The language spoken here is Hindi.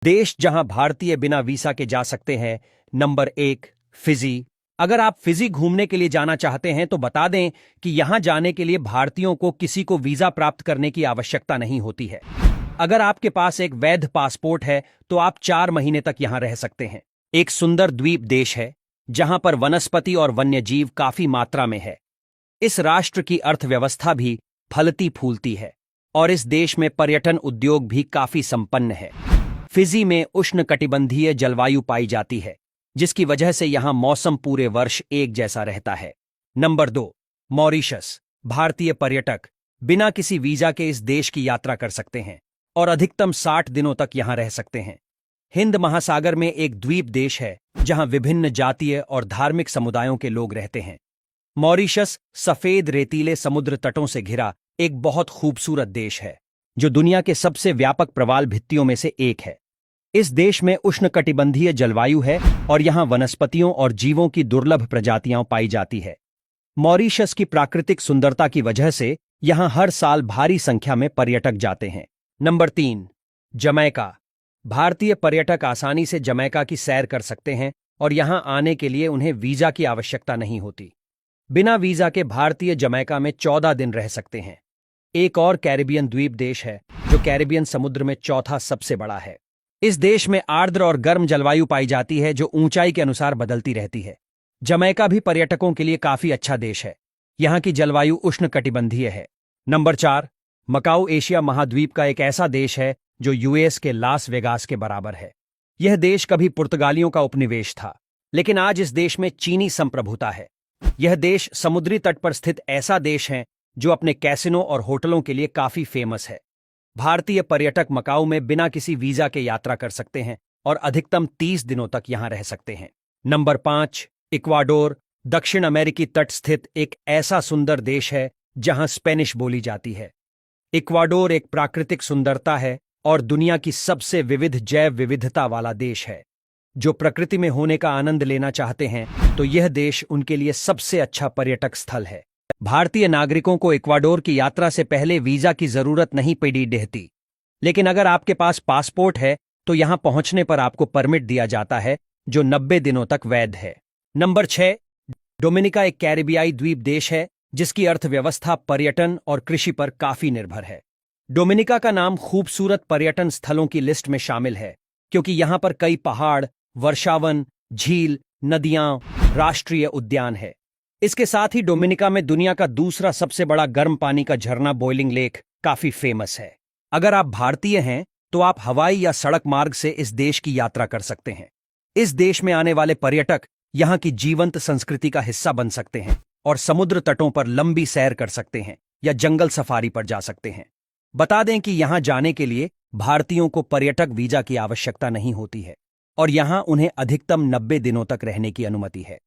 देश जहां भारतीय बिना वीसा के जा सकते हैं। Number 1, Fiji. अगर आप फिजी घूमने के लिए जाना चाहते हैं तो बता दें कि यहां जाने के लिए भारतीयों को किसी को वीजा प्राप्त करने की आवश्यकता नहीं होती है। अगर आपके पास एक वैध पासपोर्ट है तो आप 4 महीने तक यहां रह सकते हैं। एक सुंदर द्वीप देश है जहां पर वनस्पति और वन्यजीव काफी मात्रा में है। इस राष्ट्र की अर्थव्यवस्था भी फलती फूलती है और इस देश में पर्यटन उद्योग भी काफी संपन्न है। फिजी में उष्णकटिबंधीय जलवायु पाई जाती है जिसकी वजह से यहां मौसम पूरे वर्ष एक जैसा रहता है। Number 2, Mauritius. भारतीय पर्यटक बिना किसी वीजा के इस देश की यात्रा कर सकते हैं और अधिकतम 60 दिनों तक यहां रह सकते हैं। हिंद महासागर में एक द्वीप देश है जहां विभिन्न जातीय और धार्मिक समुदायों के लोग रहते हैं। मॉरिशस सफेद रेतीले समुद्र तटों से घिरा एक बहुत खूबसूरत देश है जो दुनिया के सबसे व्यापक प्रवाल भित्तियों में से एक है। इस देश में उष्णकटिबंधीय जलवायु है और यहां वनस्पतियों और जीवों की दुर्लभ प्रजातियां पाई जाती है। मॉरिशस की प्राकृतिक सुंदरता की वजह से यहां हर साल भारी संख्या में पर्यटक जाते हैं। Number 3, Jamaica. भारतीय पर्यटक आसानी से जमैका की सैर कर सकते हैं और यहां आने के लिए उन्हें वीजा की आवश्यकता नहीं होती। बिना वीजा के भारतीय जमैका में 14 दिन रह सकते हैं। एक और कैरिबियन द्वीप देश है जो कैरिबियन समुद्र में चौथा सबसे बड़ा है। इस देश में आर्द्र और गर्म जलवायु पाई जाती है जो ऊंचाई के अनुसार बदलती रहती है। जमैका भी पर्यटकों के लिए काफी अच्छा देश है। यहां की जलवायु उष्णकटिबंधीय है। नंबर 4, मकाऊ। एशिया महाद्वीप का एक ऐसा देश है जो यूएस के लास वेगास के बराबर है। यह देश कभी पुर्तगालियों का उपनिवेश था, लेकिन आज इस देश में चीनी संप्रभुता है। यह देश समुद्री तट पर स्थित ऐसा देश है जो अपने कैसिनो और होटलों के लिए काफी फेमस है। भारतीय पर्यटक मकाऊ में बिना किसी वीजा के यात्रा कर सकते हैं और अधिकतम 30 दिनों तक यहां रह सकते हैं। Number 5, Ecuador. दक्षिण अमेरिकी तट स्थित एक ऐसा सुंदर देश है जहां स्पेनिश बोली जाती है। इक्वाडोर एक प्राकृतिक सुंदरता है और दुनिया की सबसे विविध जैव विविधता वाला देश है। जो प्रकृति में होने का आनंद लेना चाहते हैं तो यह देश उनके लिए सबसे अच्छा पर्यटक स्थल है। भारतीय नागरिकों को इक्वाडोर की यात्रा से पहले वीजा की जरूरत नहीं पड़ी रहती, लेकिन अगर आपके पास पासपोर्ट है तो यहां पहुंचने पर आपको परमिट दिया जाता है जो 90 दिनों तक वैध है। Number 6, Dominica. एक कैरिबियाई द्वीप देश है जिसकी अर्थव्यवस्था पर्यटन और कृषि पर काफी निर्भर है। डोमिनिका का नाम खूबसूरत पर्यटन स्थलों की लिस्ट में शामिल है क्योंकि यहां पर कई पहाड़, वर्षावन, झील, नदियां, राष्ट्रीय उद्यान है। इसके साथ ही डोमिनिका में दुनिया का दूसरा सबसे बड़ा गर्म पानी का झरना बॉइलिंग लेक काफी फेमस है। अगर आप भारतीय हैं तो आप हवाई या सड़क मार्ग से इस देश की यात्रा कर सकते हैं। इस देश में आने वाले पर्यटक यहां की जीवंत संस्कृति का हिस्सा बन सकते हैं और समुद्र तटों पर लंबी सैर कर सकते हैं या जंगल सफारी पर जा सकते हैं। बता दें कि यहां जाने के लिए भारतीयों को पर्यटक वीजा की आवश्यकता नहीं होती है और यहां उन्हें अधिकतम 90 दिनों तक रहने की अनुमति है।